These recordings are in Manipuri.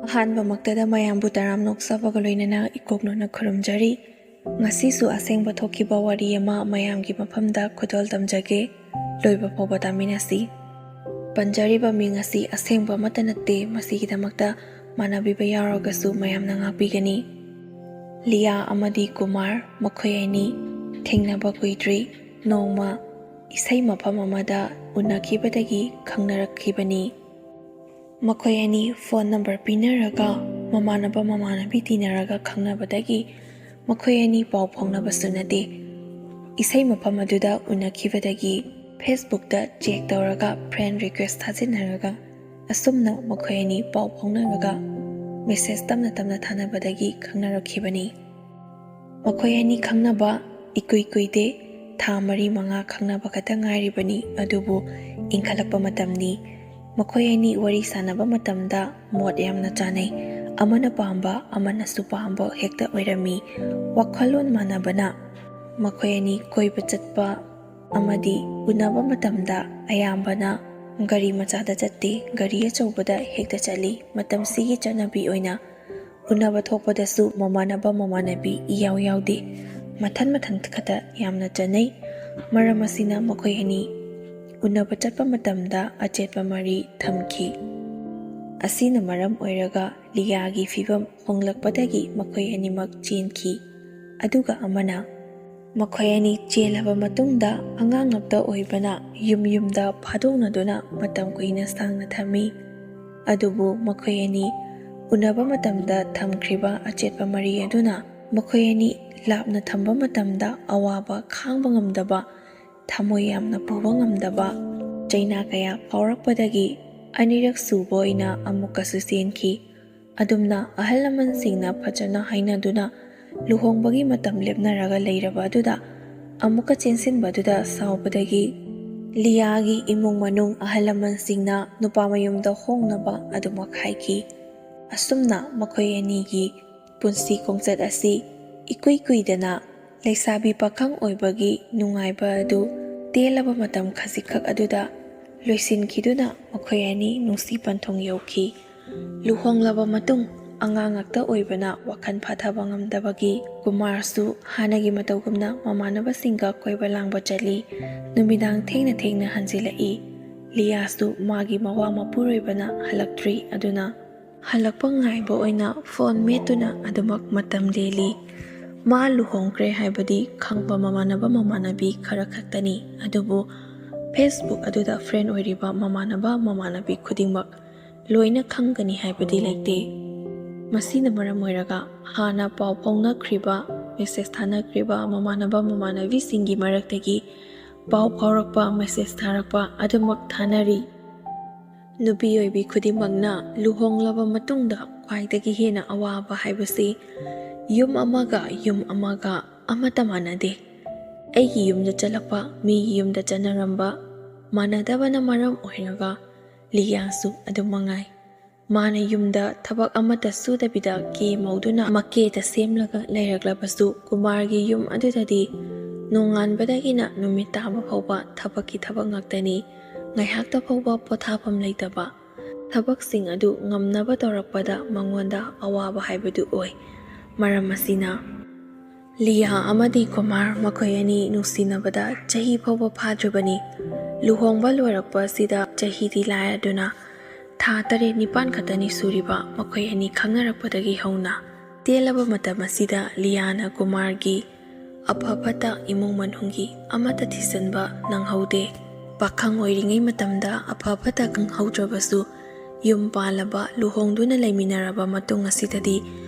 ꯑꯍꯥꯟꯕꯃꯛꯇꯗ ꯃꯌꯥꯝꯕꯨ ꯇꯔꯥꯝ ꯅꯣꯛꯆꯕꯒ ꯂꯣꯏꯅꯅ ꯏꯀꯣꯛꯅꯅ ꯈꯨꯔꯨꯝꯖꯔꯤ꯫ ꯉꯁꯤꯁꯨ ꯑꯁꯦꯡꯕ ꯊꯣꯛꯈꯤꯕ ꯋꯥꯔꯤ ꯑꯃ ꯃꯌꯥꯝꯒꯤ ꯃꯐꯝꯗ ꯈꯨꯗꯣꯜ ꯇꯝꯖꯒꯦ꯫ ꯂꯣꯏꯕ ꯐꯥꯎꯕ ꯇꯥꯃꯤꯟꯅꯁꯤ꯫ ꯄꯟꯖꯔꯤꯕ ꯃꯤꯡ ꯑꯁꯤ ꯑꯁꯦꯡꯕ ꯑꯃꯠꯇ ꯅꯠꯇꯦ, ꯃꯁꯤꯒꯤꯗꯃꯛꯇ ꯃꯥꯟꯅꯕꯤꯕ ꯌꯥꯎꯔꯒꯁꯨ ꯃꯌꯥꯝꯅ ꯉꯥꯛꯄꯤꯒꯅꯤ꯫ ꯂꯤꯌꯥ ꯑꯃꯗꯤ ꯀꯨꯃꯥꯔ ꯃꯈꯣꯏ ꯑꯅꯤ ꯊꯦꯡꯅꯕ ꯀꯨꯏꯗ꯭ꯔꯤ ꯅꯣꯡꯃ ꯏꯁꯩ ꯃꯐꯝ ꯑꯃꯗ ꯎꯅꯈꯤꯕꯗꯒꯤ ꯈꯪꯅꯔꯛꯈꯤꯕꯅꯤ꯫ ꯃꯈꯣꯏ ꯑꯅꯤ ꯐꯣꯟ ꯅꯝꯕꯔ ꯄꯤꯅꯔꯒ ꯃꯃꯥꯟꯅꯕ ꯃꯃꯥꯟꯅꯕꯤ ꯇꯤꯟꯅꯔꯒ ꯈꯪꯅꯕꯗꯒꯤ ꯃꯈꯣꯏ ꯑꯅꯤ ꯄꯥꯎ ꯐꯥꯎꯅꯕꯁꯨ ꯅꯠꯇꯦ, ꯏꯁꯩ ꯃꯐꯝ ꯑꯗꯨꯗ ꯎꯅꯈꯤꯕꯗꯒꯤ ꯐꯦꯁꯕꯨꯛꯇ ꯆꯦꯛ ꯇꯧꯔꯒ ꯐ꯭ꯔꯦꯟ ꯔꯤꯀ꯭ꯋꯦꯁ ꯊꯥꯖꯤꯟꯅꯔꯒ ꯑꯁꯨꯝꯅ ꯃꯈꯣꯏ ꯑꯅꯤ ꯄꯥꯎ ꯐꯥꯎꯅꯔꯒ ꯃꯦꯁꯦꯖ ꯇꯞꯅ ꯇꯞꯅ ꯊꯥꯅꯕꯗꯒꯤ ꯈꯪꯅꯔꯛꯈꯤꯕꯅꯤ꯫ ꯃꯈꯣꯏ ꯑꯅꯤ ꯈꯪꯅꯕ ꯏꯀꯨꯏ ꯀꯨꯏꯗꯦ, ꯊꯥ 4-5 ꯈꯪꯅꯕ ꯈꯛꯇ ꯉꯥꯏꯔꯤꯕꯅꯤ, ꯑꯗꯨꯕꯨ ꯏꯟꯈꯠꯂꯛꯄ ꯃꯇꯝꯅꯤ꯫ ꯃꯈꯣꯏ ꯑꯅꯤ ꯋꯥꯔꯤ ꯁꯥꯟꯅꯕ ꯃꯇꯝꯗ ꯃꯣꯠ ꯌꯥꯝꯅ ꯆꯥꯅꯩ, ꯑꯃꯅ ꯄꯥꯝꯕ ꯑꯃꯅꯁꯨ ꯄꯥꯝꯕ ꯍꯦꯛꯇ ꯑꯣꯏꯔꯝꯃꯤ꯫ ꯋꯥꯈꯜꯂꯣꯟ ꯃꯥꯟꯅꯕꯅ ꯃꯈꯣꯏ ꯑꯅꯤ ꯀꯣꯏꯕ ꯆꯠꯄ ꯑꯃꯗꯤ ꯎꯅꯕ ꯃꯇꯝꯗ ꯑꯌꯥꯝꯕꯅ ꯒꯥꯔꯤ ꯃꯆꯥꯗ ꯆꯠꯇꯦ, ꯒꯥꯔꯤ ꯑꯆꯧꯕꯗ ꯍꯦꯛꯇ ꯆꯠꯂꯤ꯫ ꯃꯇꯝꯁꯤꯒꯤ ꯆꯠꯅꯕꯤ ꯑꯣꯏꯅ ꯎꯅꯕ ꯊꯣꯛꯄꯗꯁꯨ ꯃꯃꯥꯟꯅꯕ ꯃꯃꯥꯟꯅꯕꯤ ꯏꯌꯥꯎ ꯌꯥꯎꯗꯦ, ꯃꯊꯟ ꯃꯊꯟ ꯈꯛꯇ ꯌꯥꯝꯅ ꯆꯠꯅꯩ꯫ ꯃꯔꯝ ꯑꯁꯤꯅ ꯃꯈꯣꯏ ꯑꯅꯤ ꯎꯅꯕ ꯆꯠꯄ ꯃꯇꯝꯗ ꯑꯆꯦꯠꯄ ꯃꯔꯤ ꯊꯝꯈꯤ꯫ ꯑꯁꯤꯅ ꯃꯔꯝ ꯑꯣꯏꯔꯒ ꯂꯤꯌꯥꯒꯤ ꯐꯤꯚꯝ ꯍꯣꯡꯂꯛꯄꯗꯒꯤ ꯃꯈꯣꯏ ꯑꯅꯤꯃꯛ ꯆꯦꯟꯈꯤ, ꯑꯗꯨꯒ ꯑꯃꯅ ꯃꯈꯣꯏ ꯑꯅꯤ ꯆꯦꯜꯂꯕ ꯃꯇꯨꯡꯗ ꯑꯉꯥꯡ ꯉꯥꯛꯇ ꯑꯣꯏꯕꯅ ꯌꯨꯝꯗ ꯐꯥꯗꯣꯛꯅꯗꯨꯅ ꯃꯇꯝ ꯀꯨꯏꯅ ꯁꯥꯡꯅ ꯊꯝꯃꯤ꯫ ꯑꯗꯨꯕꯨ ꯃꯈꯣꯏ ꯑꯅꯤ ꯎꯅꯕ ꯃꯇꯝꯗ ꯊꯝꯈ꯭ꯔꯤꯕ ꯑꯆꯦꯠꯄ ꯃꯔꯤ ꯑꯗꯨꯅ ꯃꯈꯣꯏ ꯑꯅꯤ ꯂꯥꯞꯅ ꯊꯝꯕ ꯃꯇꯝꯗ ꯑꯋꯥꯕ ꯈꯥꯡꯕ ꯉꯝꯗꯕ, ꯊꯃꯣꯏ ꯌꯥꯝꯅ ꯄꯨꯕ ꯉꯝꯗꯕ ꯆꯩꯅꯥ ꯀꯌꯥ ꯐꯥꯎꯔꯛꯄꯗꯒꯤ ꯑꯅꯤꯔꯛ ꯁꯨꯕ ꯑꯣꯏꯅ ꯑꯃꯨꯛꯀꯁꯨ ꯆꯦꯟꯈꯤ꯫ ꯑꯗꯨꯝꯅ ꯑꯍꯜ ꯂꯃꯟꯁꯤꯡꯅ ꯐꯖꯅ ꯍꯥꯏꯅꯗꯨꯅ ꯂꯨꯍꯣꯡꯕꯒꯤ ꯃꯇꯝ ꯂꯦꯞꯅꯔꯒ ꯂꯩꯔꯕ ꯑꯗꯨꯗ ꯑꯃꯨꯛꯀ ꯆꯦꯟꯁꯤꯟꯕꯗꯨꯗ ꯁꯥꯎꯕꯗꯒꯤ ꯂꯤꯌꯥꯒꯤ ꯏꯃꯨꯡ ꯃꯅꯨꯡ ꯑꯍꯜ ꯂꯃꯟꯁꯤꯡꯅ ꯅꯨꯄꯥ ꯃꯌꯨꯝꯗ ꯍꯣꯡꯅꯕ ꯑꯗꯨꯃꯛ ꯍꯥꯏꯈꯤ꯫ ꯑꯁꯨꯝꯅ ꯃꯈꯣꯏ ꯑꯅꯤꯒꯤ ꯄꯨꯟꯁꯤ ꯈꯣꯡꯆꯠ ꯑꯁꯤ ꯏꯀꯨꯏ ꯀꯨꯏꯗꯅ ꯂꯩꯁꯥꯕꯤ ꯄꯥꯈꯪ ꯑꯣꯏꯕꯒꯤ ꯅꯨꯡꯉꯥꯏꯕ ꯑꯗꯨ ꯇꯦꯜꯂꯕ ꯃꯇꯝ ꯈꯖꯤꯛꯈꯛ ꯑꯗꯨꯗ ꯂꯣꯏꯁꯤꯟꯈꯤꯗꯨꯅ ꯃꯈꯣꯏ ꯑꯅꯤ ꯅꯨꯡꯁꯤ ꯄꯟꯊꯨꯡ ꯌꯧꯈꯤ꯫ ꯂꯨꯍꯣꯡꯂꯕ ꯃꯇꯨꯡ ꯑꯉꯥꯡ ꯉꯥꯛꯇ ꯑꯣꯏꯕꯅ ꯋꯥꯈꯜ ꯐꯥꯊꯕ ꯉꯝꯗꯕꯒꯤ ꯀꯨꯃꯥꯔꯁꯨ ꯍꯥꯟꯅꯒꯤ ꯃꯇꯧꯒꯨꯝꯅ ꯃꯃꯥꯟꯅꯕꯁꯤꯡꯒ ꯀꯣꯏꯕ ꯂꯥꯡꯕ ꯆꯠꯂꯤ, ꯅꯨꯃꯤꯗꯥꯡ ꯊꯦꯡꯅ ꯊꯦꯡꯅ ꯍꯟꯖꯤꯜꯂꯛꯏ꯫ ꯂꯤꯌꯥꯁꯨ ꯃꯥꯒꯤ ꯃꯋꯥ ꯃꯄꯨꯔꯣꯏꯕꯅ ꯍꯜꯂꯛꯇ꯭ꯔꯤ ꯑꯗꯨꯅ ꯍꯜꯂꯛꯄ ꯉꯥꯏꯕ ꯑꯣꯏꯅ ꯐꯣꯟ ꯃꯦꯠꯇꯨꯅ ꯑꯗꯨꯃꯛ ꯃꯇꯝ ꯂꯦꯜꯂꯤ꯫ ꯃꯥ ꯂꯨꯍꯣꯡꯈ꯭ꯔꯦ ꯍꯥꯏꯕꯗꯤ ꯈꯪꯕ ꯃꯃꯥꯟꯅꯕ ꯃꯃꯥꯟꯅꯕꯤ ꯈꯔ ꯈꯛꯇꯅꯤ, ꯑꯗꯨꯕꯨ ꯐꯦꯁꯕꯨꯛ ꯑꯗꯨꯗ ꯐ꯭ꯔꯦꯟ ꯑꯣꯏꯔꯤꯕ ꯃꯃꯥꯟꯅꯕ ꯃꯃꯥꯟꯅꯕꯤ ꯈꯨꯗꯤꯡꯃꯛ ꯂꯣꯏꯅ ꯈꯪꯒꯅꯤ ꯍꯥꯏꯕꯗꯤ ꯂꯩꯇꯦ꯫ ꯃꯁꯤꯅ ꯃꯔꯝ ꯑꯣꯏꯔꯒ ꯍꯥꯟꯅ ꯄꯥꯎ ꯐꯥꯎꯅꯈ꯭ꯔꯤꯕ, ꯃꯦꯁꯦꯖ ꯊꯥꯅꯈ꯭ꯔꯤꯕ ꯃꯃꯥꯟꯅꯕ ꯃꯃꯥꯟꯅꯕꯤꯁꯤꯡꯒꯤ ꯃꯔꯛꯇꯒꯤ ꯄꯥꯎ ꯐꯥꯎꯔꯛꯄ, ꯃꯦꯁꯦꯖ ꯊꯥꯔꯛꯄ ꯑꯗꯨꯃꯛ ꯊꯥꯅꯔꯤ꯫ ꯅꯨꯄꯤ ꯑꯣꯏꯕꯤ ꯈꯨꯗꯤꯡꯃꯛꯅ ꯂꯨꯍꯣꯡꯂꯕ ꯃꯇꯨꯡꯗ ꯈ꯭ꯋꯥꯏꯗꯒꯤ ꯍꯦꯟꯅ ꯑꯋꯥꯕ ꯍꯥꯏꯕꯁꯤ ꯌꯨꯝ ꯑꯃꯒ ꯑꯃꯠꯇ ꯃꯥꯟꯅꯗꯦ꯫ ꯑꯩꯒꯤ ꯌꯨꯝꯗ ꯆꯠꯂꯛꯄ, ꯃꯤꯒꯤ ꯌꯨꯝꯗ ꯆꯠꯅꯔꯝꯕ ꯃꯥꯟꯅꯗꯕꯅ ꯃꯔꯝ ꯑꯣꯏꯔꯒ ꯂꯤꯌꯥꯁꯨ ꯑꯗꯨꯝ ꯃꯉꯥꯏ꯫ ꯃꯥꯅ ꯌꯨꯝꯗ ꯊꯕꯛ ꯑꯃꯠꯇ ꯁꯨꯗꯕꯤꯗ ꯀꯦ ꯃꯧꯗꯨꯅ ꯃꯀꯦꯇ ꯁꯦꯝꯂꯒ ꯂꯩꯔꯛꯂꯕꯁꯨ ꯀꯨꯃꯥꯔꯒꯤ ꯌꯨꯝ ꯑꯗꯨꯗꯗꯤ ꯅꯣꯡꯉꯥꯟꯕꯗꯒꯤꯅ ꯅꯨꯃꯤꯠ ꯇꯥꯕ ꯐꯥꯎꯕ ꯊꯕꯛꯀꯤ ꯊꯕꯛ ꯉꯥꯛꯇꯅꯤ꯫ ꯉꯥꯏꯍꯥꯛꯇ ꯐꯥꯎꯕ ꯄꯣꯊꯥꯐꯝ ꯂꯩꯇꯕ, ꯊꯕꯛꯁꯤꯡ ꯑꯗꯨ ꯉꯝꯅꯕ ꯇꯧꯔꯛꯄꯗ ꯃꯉꯣꯟꯗ ꯑꯋꯥꯕ ꯍꯥꯏꯕꯗꯨ ꯑꯣꯏ꯫ ꯃꯔꯝ ꯑꯁꯤꯅ ꯂꯤꯌꯥ ꯑꯃꯗꯤ ꯀꯨꯃꯥꯔ ꯃꯈꯣꯏ ꯑꯅꯤ ꯅꯨꯡꯁꯤꯅꯕꯗ ꯆꯍꯤ ꯐꯥꯎꯕ ꯐꯥꯗ꯭ꯔꯤꯕꯅꯤ꯫ ꯂꯨꯍꯣꯡꯕ ꯂꯣꯏꯔꯛꯄ ꯑꯁꯤꯗ ꯆꯍꯤꯗꯤ ꯂꯥꯏꯔꯗꯨꯅ ꯊꯥ 8-9 ꯈꯛꯇꯅꯤ ꯁꯨꯔꯤꯕ ꯃꯈꯣꯏ ꯑꯅꯤ ꯈꯪꯅꯔꯛꯄꯗꯒꯤ ꯍꯧꯅ ꯇꯦꯜꯂꯕ ꯃꯇꯝ ꯑꯁꯤꯗ ꯂꯤꯌꯥꯅ ꯀꯨꯃꯥꯔꯒꯤ ꯑꯐ ꯐꯠꯇ ꯏꯃꯨꯡ ꯃꯅꯨꯡꯒꯤ ꯑꯃꯠꯇ ꯊꯤꯖꯤꯟꯕ ꯅꯪꯍꯧꯗꯦ꯫ ꯄꯥꯈꯪ ꯑꯣꯏꯔꯤꯉꯩ ꯃꯇꯝꯗ ꯑꯐ ꯐꯠꯇ ꯈꯪꯍꯧꯗ꯭ꯔꯕꯁꯨ ꯌꯨꯝ ꯄꯥꯜꯂꯕ, ꯂꯨꯍꯣꯡꯗꯨꯅ ꯂꯩꯃꯤꯟꯅꯔꯕ ꯃꯇꯨꯡ ꯑꯁꯤꯗꯗꯤ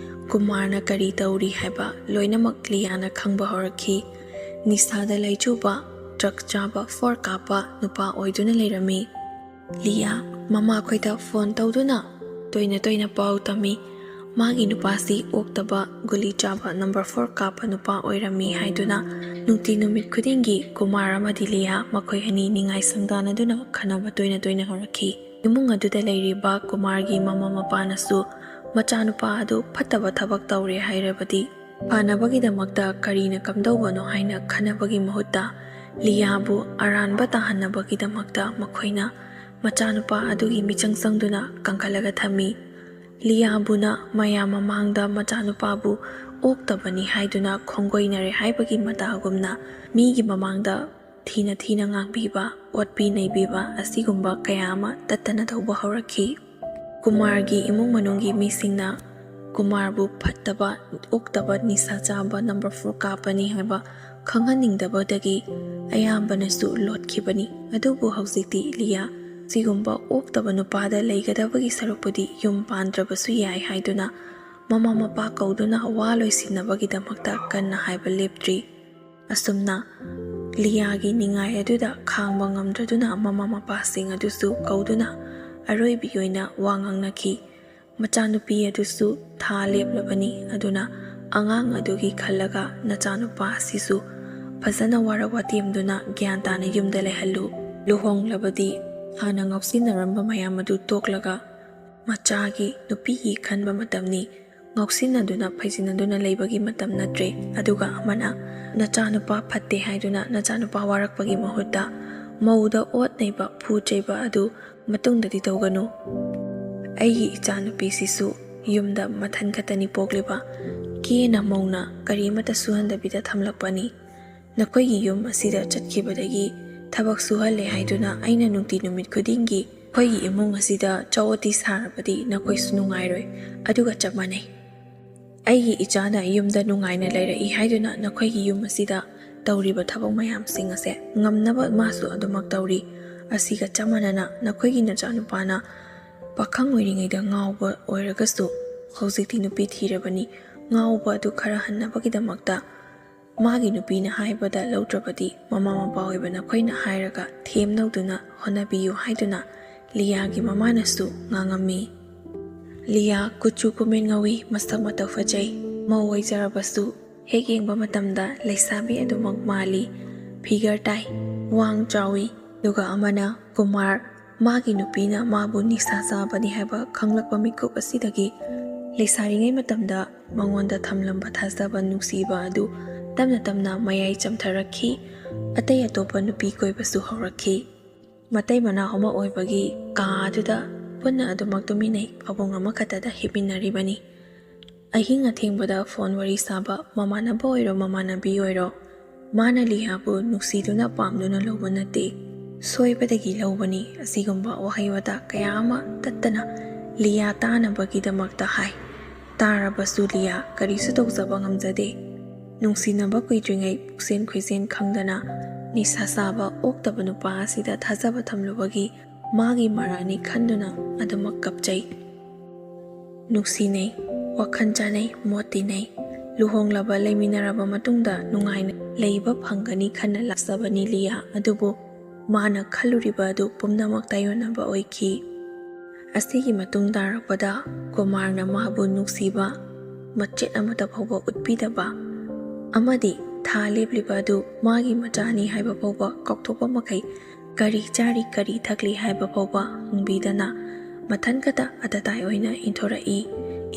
ꯀꯨꯃꯥꯔꯅ ꯀꯔꯤ ꯇꯧꯔꯤ ꯍꯥꯏꯕ ꯂꯣꯏꯅꯃꯛ ꯂꯤꯌꯥꯅ ꯈꯪꯕ ꯍꯧꯔꯛꯈꯤ꯫ ꯅꯤꯁꯥꯗ ꯂꯩꯆꯨꯕ, ꯗ꯭ꯔꯒ ꯆꯥꯕ, ꯐꯣꯔ ꯀꯥꯞꯄ ꯅꯨꯄꯥ ꯑꯣꯏꯗꯨꯅ ꯂꯩꯔꯝꯃꯤ꯫ ꯂꯤꯌꯥ ꯃꯃꯥꯈꯣꯏꯗ ꯐꯣꯟ ꯇꯧꯗꯨꯅ ꯇꯣꯏꯅ ꯇꯣꯏꯅ ꯄꯥꯎ ꯇꯝꯃꯤ꯫ ꯃꯥꯒꯤ ꯅꯨꯄꯥꯁꯤ ꯑꯣꯛꯇꯕ, ꯒꯨꯂꯤ ꯆꯥꯕ, ꯅꯝꯕꯔ 4 ꯀꯥꯞꯄ ꯅꯨꯄꯥ ꯑꯣꯏꯔꯝꯃꯤ ꯍꯥꯏꯗꯨꯅ ꯅꯨꯡꯇꯤ ꯅꯨꯃꯤꯠ ꯈꯨꯗꯤꯡꯒꯤ ꯀꯨꯃꯥꯔ ꯑꯃꯗꯤ ꯂꯤꯌꯥ ꯃꯈꯣꯏ ꯑꯅꯤ ꯅꯤꯡꯉꯥꯏ ꯁꯪꯗꯥꯅꯗꯨꯅ ꯈꯟꯅꯕ ꯇꯣꯏꯅ ꯇꯣꯏꯅ ꯍꯧꯔꯛꯈꯤ꯫ ꯏꯃꯨꯡ ꯑꯗꯨꯗ ꯂꯩꯔꯤꯕ ꯀꯨꯃꯥꯔꯒꯤ ꯃꯃꯥ ꯃꯄꯥꯅꯁꯨ ꯃꯆꯥꯅꯨꯄꯥ ꯑꯗꯨ ꯐꯠꯇꯕ ꯊꯕꯛ ꯇꯧꯔꯦ ꯍꯥꯏꯔꯕꯗꯤ ꯐꯅꯕꯒꯤꯗꯃꯛꯇ ꯀꯔꯤꯅ ꯀꯝꯗꯧꯕꯅꯣ ꯍꯥꯏꯅ ꯈꯟꯅꯕꯒꯤ ꯃꯍꯨꯠꯇ ꯂꯤꯌꯥꯕꯨ ꯑꯔꯥꯟꯕ ꯇꯥꯍꯟꯅꯕꯒꯤꯗꯃꯛꯇ ꯃꯈꯣꯏꯅ ꯃꯆꯥꯅꯨꯄꯥ ꯑꯗꯨꯒꯤ ꯃꯤꯆꯪ ꯆꯪꯗꯨꯅ ꯀꯟꯈꯠꯂꯒ ꯊꯝꯃꯤ꯫ ꯂꯤꯌꯥꯕꯨꯅ ꯃꯌꯥꯝ ꯃꯃꯥꯡꯗ ꯃꯆꯥꯅꯨꯄꯥꯕꯨ ꯑꯣꯛꯇꯕꯅꯤ ꯍꯥꯏꯗꯨꯅ ꯈꯣꯡꯒꯣꯏꯅꯔꯦ ꯍꯥꯏꯕꯒꯤ ꯃꯇꯥꯒꯨꯝꯅ ꯃꯤꯒꯤ ꯃꯃꯥꯡꯗ ꯊꯤꯅ ꯊꯤꯅ ꯉꯥꯡꯕꯤꯕ, ꯑꯣꯠꯄꯤ ꯅꯩꯕꯤꯕ ꯑꯁꯤꯒꯨꯝꯕ ꯀꯌꯥ ꯑꯃ ꯇꯠꯇꯅ ꯇꯧꯕ ꯍꯧꯔꯛꯈꯤ꯫ ꯀꯨꯃꯥꯔꯒꯤ ꯏꯃꯨꯡ ꯃꯅꯨꯡꯒꯤ ꯃꯤꯁꯤꯡꯅ ꯀꯨꯃꯥꯔꯕꯨ ꯐꯠꯇꯕ, ꯑꯣꯛꯇꯕ, ꯅꯤꯁꯥ ꯆꯥꯕ, ꯅꯝꯕꯔ 4 ꯀꯥꯞꯄꯅꯤ ꯍꯥꯏꯕ ꯈꯪꯍꯟꯅꯤꯡꯗꯕꯗꯒꯤ ꯑꯌꯥꯝꯕꯅꯁꯨ ꯂꯣꯠꯈꯤꯕꯅꯤ꯫ ꯑꯗꯨꯕꯨ ꯍꯧꯖꯤꯛꯇꯤ ꯂꯤꯌꯥ ꯁꯤꯒꯨꯝꯕ ꯑꯣꯛꯇꯕ ꯅꯨꯄꯥꯗ ꯂꯩꯒꯗꯕꯒꯤ ꯁꯔꯨꯛꯄꯨꯗꯤ ꯌꯨꯝ ꯄꯥꯟꯗ꯭ꯔꯕꯁꯨ ꯌꯥꯏ ꯍꯥꯏꯗꯨꯅ ꯃꯃꯥ ꯃꯄꯥ ꯀꯧꯗꯨꯅ ꯋꯥ ꯂꯣꯏꯁꯤꯟꯅꯕꯒꯤꯗꯃꯛꯇ ꯀꯟꯅ ꯍꯥꯏꯕ ꯂꯦꯞꯇ꯭ꯔꯤ꯫ ꯑꯁꯨꯝꯅ ꯂꯤꯌꯥꯒꯤ ꯅꯤꯡꯉꯥꯏ ꯑꯗꯨꯗ ꯈꯥꯡꯕ ꯉꯝꯗ꯭ꯔꯗꯨꯅ ꯃꯃꯥ ꯃꯄꯥꯁꯤꯡ ꯑꯗꯨꯁꯨ ꯀꯧꯗꯨꯅ ꯑꯔꯣꯏꯕꯤ ꯑꯣꯏꯅ ꯋꯥ ꯉꯥꯡꯅꯈꯤ꯫ ꯃꯆꯥꯅꯨꯄꯤ ꯑꯗꯨꯁꯨ ꯊꯥ ꯂꯦꯞꯂꯕꯅꯤ, ꯑꯗꯨꯅ ꯑꯉꯥꯡ ꯑꯗꯨꯒꯤ ꯈꯜꯂꯒ ꯅꯆꯥꯅꯨꯄꯥ ꯑꯁꯤꯁꯨ ꯐꯖꯅ ꯋꯥꯔꯛ ꯋꯥꯇꯦꯝꯗꯨꯅ ꯒ꯭ꯌꯥꯟ ꯇꯥꯅ ꯌꯨꯝꯗ ꯂꯩꯍꯜꯂꯨ꯫ ꯂꯨꯍꯣꯡꯂꯕꯗꯤ ꯍꯥꯟꯅ ꯉꯥꯎꯁꯤꯟꯅꯔꯝꯕ ꯃꯌꯥꯝ ꯑꯗꯨ ꯇꯣꯛꯂꯒ ꯃꯆꯥꯒꯤ, ꯅꯨꯄꯤꯒꯤ ꯈꯟꯕ ꯃꯇꯝꯅꯤ꯫ ꯉꯥꯎꯁꯤꯟꯅꯗꯨꯅ ꯐꯩꯖꯤꯟꯅꯗꯨꯅ ꯂꯩꯕꯒꯤ ꯃꯇꯝ ꯅꯠꯇ꯭ꯔꯦ꯫ ꯑꯗꯨꯒ ꯑꯃꯅ ꯅꯆꯥꯅꯨꯄꯥ ꯐꯠꯇꯦ ꯍꯥꯏꯗꯨꯅ ꯅꯆꯥꯅꯨꯄꯥ ꯋꯥꯔꯛꯄꯒꯤ ꯃꯍꯨꯠꯇ ꯃꯧꯗ ꯑꯣꯠ ꯅꯩꯕ, ꯐꯨ ꯆꯩꯕ ꯑꯗꯨ ꯃꯇꯨꯡꯗꯗꯤ ꯇꯧꯒꯅꯨ꯫ ꯑꯩꯒꯤ ꯏꯆꯥꯅꯨꯄꯤꯁꯤꯁꯨ ꯌꯨꯝꯗ ꯃꯊꯟ ꯈꯛꯇꯅꯤ ꯄꯣꯛꯂꯤꯕ, ꯀꯦꯅ ꯃꯧꯅ ꯀꯔꯤꯃꯠꯇ ꯁꯨꯍꯟꯗꯕꯤꯗ ꯊꯝꯂꯛꯄꯅꯤ꯫ ꯅꯈꯣꯏꯒꯤ ꯌꯨꯝ ꯑꯁꯤꯗ ꯆꯠꯈꯤꯕꯗꯒꯤ ꯊꯕꯛ ꯁꯨꯍꯜꯂꯦ ꯍꯥꯏꯗꯨꯅ ꯑꯩꯅ ꯅꯨꯡꯇꯤ ꯅꯨꯃꯤꯠ ꯈꯨꯗꯤꯡꯒꯤ ꯑꯩꯈꯣꯏꯒꯤ ꯏꯃꯨꯡ ꯑꯁꯤꯗ ꯆꯥꯎꯑꯣꯇꯤ ꯁꯥꯔꯕꯗꯤ ꯅꯈꯣꯏꯁꯨ ꯅꯨꯡꯉꯥꯏꯔꯣꯏ꯫ ꯑꯗꯨꯒ ꯆꯞ ꯃꯥꯟꯅꯩ, ꯑꯩꯒꯤ ꯏꯆꯥꯅ ꯌꯨꯝꯗ ꯅꯨꯡꯉꯥꯏꯅ ꯂꯩꯔꯛꯏ ꯍꯥꯏꯗꯨꯅ ꯅꯈꯣꯏꯒꯤ ꯌꯨꯝ ꯑꯁꯤꯗ ꯇꯧꯔꯤꯕ ꯊꯕꯛ ꯃꯌꯥꯝꯁꯤꯡ ꯑꯁꯦ ꯉꯝꯅꯕ ꯃꯥꯁꯨ ꯑꯗꯨꯃꯛ ꯇꯧꯔꯤ꯫ ꯑꯁꯤꯒ ꯆꯞ ꯃꯥꯟꯅꯅ ꯅꯈꯣꯏꯒꯤ ꯅꯆꯥꯅꯨꯄꯥꯅ ꯄꯥꯈꯪ ꯑꯣꯏꯔꯤꯉꯩꯗ ꯉꯥꯎꯕ ꯑꯣꯏꯔꯒꯁꯨ ꯍꯧꯖꯤꯛꯇꯤ ꯅꯨꯄꯤ ꯊꯤꯔꯕꯅꯤ꯫ ꯉꯥꯎꯕ ꯑꯗꯨ ꯈꯔ ꯍꯟꯅꯕꯒꯤꯗꯃꯛꯇ ꯃꯥꯒꯤ ꯅꯨꯄꯤꯅ ꯍꯥꯏꯕꯗ ꯂꯧꯗ꯭ꯔꯕꯗꯤ ꯃꯃꯥ ꯃꯄꯥ ꯑꯣꯏꯕ ꯅꯈꯣꯏꯅ ꯍꯥꯏꯔꯒ ꯊꯦꯝꯅꯧꯗꯨꯅ ꯍꯣꯠꯅꯕꯤꯌꯨ ꯍꯥꯏꯗꯨꯅ ꯂꯤꯌꯥꯒꯤ ꯃꯃꯥꯅꯁꯨ ꯉꯥꯡꯉꯝꯃꯤ꯫ ꯂꯤꯌꯥ ꯀꯨꯆꯨ ꯀꯨꯃꯦꯟ ꯉꯧꯏ, ꯃꯁꯛ ꯃꯇꯧ ꯐꯖꯩ, ꯃꯧ ꯑꯣꯏꯖꯔꯕꯁꯨ ꯍꯦꯛ ꯌꯦꯡꯕ ꯃꯇꯝꯗ ꯂꯩꯁꯥꯕꯤ ꯑꯗꯨꯃꯛ ꯃꯥꯜꯂꯤ꯫ ꯐꯤꯒꯔ ꯇꯥꯏ, ꯋꯥꯡ ꯆꯥꯎꯏ꯫ ꯑꯗꯨꯒ ꯑꯃꯅ ꯀꯨꯃꯥꯔ, ꯃꯥꯒꯤ ꯅꯨꯄꯤꯅ ꯃꯥꯕꯨ ꯅꯤꯁꯥ ꯆꯥꯕꯅꯤ ꯍꯥꯏꯕ ꯈꯪꯂꯛꯄ ꯃꯤꯀꯨꯞ ꯑꯁꯤꯗꯒꯤ ꯂꯩꯁꯥꯔꯤꯉꯩ ꯃꯇꯝꯗ ꯃꯉꯣꯟꯗ ꯊꯝꯂꯝꯕ ꯊꯥꯖꯕ, ꯅꯨꯡꯁꯤꯕ ꯑꯗꯨ ꯇꯞꯅ ꯇꯞꯅ ꯃꯌꯥꯏ ꯆꯝꯊꯔꯛꯈꯤ꯫ ꯑꯇꯩ ꯑꯇꯣꯞꯄ ꯅꯨꯄꯤ ꯀꯣꯏꯕꯁꯨ ꯍꯧꯔꯛꯈꯤ꯫ ꯃꯇꯩ ꯃꯅꯥꯎ ꯑꯃ ꯑꯣꯏꯕꯒꯤ ꯀꯥ ꯑꯗꯨꯗ ꯄꯨꯟꯅ ꯑꯗꯨꯃꯛ ꯇꯨꯃꯤꯟꯅꯩ, ꯐꯃꯨꯡ ꯑꯃꯈꯛꯇꯗ ꯍꯤꯞꯃꯤꯟꯅꯔꯤꯕꯅꯤ꯫ ꯑꯍꯤꯡ ꯑꯊꯦꯡꯕꯗ ꯐꯣꯟ ꯋꯥꯔꯤ ꯁꯥꯕ, ꯃꯃꯥꯟꯅꯕ ꯑꯣꯏꯔꯣ ꯃꯃꯥꯟꯅꯕꯤ ꯑꯣꯏꯔꯣ, ꯃꯥꯅ ꯂꯤꯌꯥꯕꯨ ꯅꯨꯡꯁꯤꯗꯨꯅ ꯄꯥꯝꯗꯨꯅ ꯂꯧꯕ ꯅꯠꯇꯦ, ꯁꯣꯏꯕꯗꯒꯤ ꯂꯧꯕꯅꯤ꯫ ꯑꯁꯤꯒꯨꯝꯕ ꯋꯥꯍꯩ ꯋꯥꯇꯥ ꯀꯌꯥ ꯑꯃ ꯇꯠꯇꯅ ꯂꯤꯌꯥ ꯇꯥꯅꯕꯒꯤꯗꯃꯛꯇ ꯍꯥꯏ꯫ ꯇꯥꯔꯕꯁꯨ ꯂꯤꯌꯥ ꯀꯔꯤꯁꯨ ꯇꯧꯖꯕ ꯉꯝꯖꯗꯦ꯫ ꯅꯨꯡꯁꯤꯅꯕ ꯀꯨꯏꯗ꯭ꯔꯤꯉꯩ ꯄꯨꯛꯆꯦꯟ ꯈꯣꯏꯖꯦꯟ ꯈꯪꯗꯅ ꯅꯤꯁꯥ ꯆꯥꯕ, ꯑꯣꯛꯇꯕ ꯅꯨꯄꯥ ꯑꯁꯤꯗ ꯊꯥꯖꯕ ꯊꯝꯂꯨꯕꯒꯤ ꯃꯥꯒꯤ ꯃꯔꯥꯜꯅꯤ ꯈꯟꯗꯨꯅ ꯑꯗꯨꯃꯛ ꯀꯞꯆꯩ꯫ ꯅꯨꯡꯁꯤꯅꯩ, ꯋꯥꯈꯜ ꯆꯥꯅꯩ, ꯃꯣꯠ ꯇꯤꯟꯅꯩ꯫ ꯂꯨꯍꯣꯡꯂꯕ, ꯂꯩꯃꯤꯟꯅꯔꯕ ꯃꯇꯨꯡꯗ ꯅꯨꯡꯉꯥꯏꯅ ꯂꯩꯕ ꯐꯪꯒꯅꯤ ꯈꯟꯅ ꯂꯥꯛꯆꯕꯅꯤ ꯂꯤꯌꯥ꯫ ꯑꯗꯨꯕꯨ ꯃꯥꯅ ꯈꯜꯂꯨꯔꯤꯕ ꯑꯗꯨ ꯄꯨꯝꯅꯃꯛ ꯇꯥꯏꯑꯣꯟꯅꯕ ꯑꯣꯏꯈꯤ꯫ ꯑꯁꯤꯒꯤ ꯃꯇꯨꯡ ꯇꯥꯔꯛꯄꯗ ꯀꯨꯃꯥꯔꯅ ꯃꯥꯕꯨ ꯅꯨꯡꯁꯤꯕ ꯃꯆꯦꯠ ꯑꯃꯠꯇ ꯐꯥꯎꯕ ꯎꯠꯄꯤꯗꯕ ꯑꯃꯗꯤ ꯊꯥ ꯂꯦꯞꯂꯤꯕ ꯑꯗꯨ ꯃꯥꯒꯤ ꯃꯆꯥꯅꯤ ꯍꯥꯏꯕ ꯐꯥꯎꯕ ꯀꯥꯎꯊꯣꯛꯄ ꯃꯈꯩ ꯀꯔꯤ ꯆꯥꯔꯤ, ꯀꯔꯤ ꯊꯛꯂꯤ ꯍꯥꯏꯕ ꯐꯥꯎꯕ ꯍꯪꯕꯤꯗꯅ ꯃꯊꯟꯈꯛꯇ ꯑꯇꯇꯥꯏ ꯑꯣꯏꯅ ꯏꯟꯊꯣꯔꯛꯏ꯫